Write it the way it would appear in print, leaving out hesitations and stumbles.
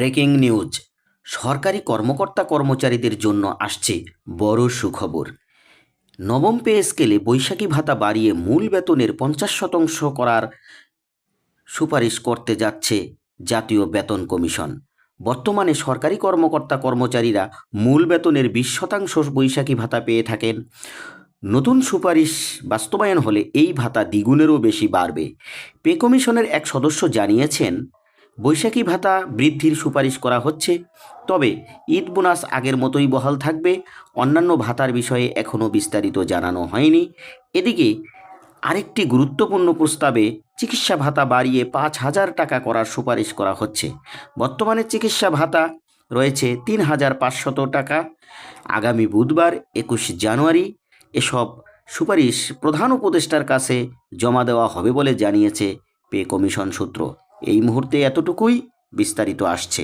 Breaking news. সরকারি কর্মকর্তা কর্মচারীদের জন্য আসছে বড় সুখবর। নবম পে স্কেলে বৈশাখী ভাতা বাড়িয়ে মূল বেতনের 50% করার সুপারিশ করতে যাচ্ছে জাতীয় বেতন কমিশন। বর্তমানে সরকারি কর্মকর্তা কর্মচারীরা মূল বেতনের 20% বৈশাখী ভাতা পেয়ে থাকেন। নতুন সুপারিশ বাস্তবায়ন হলে এই ভাতা দ্বিগুণেরও বেশি বাড়বে। পে কমিশনের এক সদস্য জানিয়েছেন, বৈশাখী ভাতা বৃদ্ধির সুপারিশ করা হচ্ছে, তবে ঈদ বোনাস আগের মতোই বহাল থাকবে। অন্যান্য ভাতার বিষয়ে এখনও বিস্তারিত জানানো হয়নি। এদিকে আরেকটি গুরুত্বপূর্ণ প্রস্তাবে চিকিৎসা ভাতা বাড়িয়ে 5,000 টাকা করার সুপারিশ করা হচ্ছে। বর্তমানে চিকিৎসা ভাতা রয়েছে 3,500 টাকা। আগামী বুধবার 21 জানুয়ারি এসব সুপারিশ প্রধান উপদেষ্টার কাছে জমা দেওয়া হবে বলে জানিয়েছে পে কমিশন সূত্র। এই মুহূর্তে এতটুকুই, বিস্তারিত আসছে।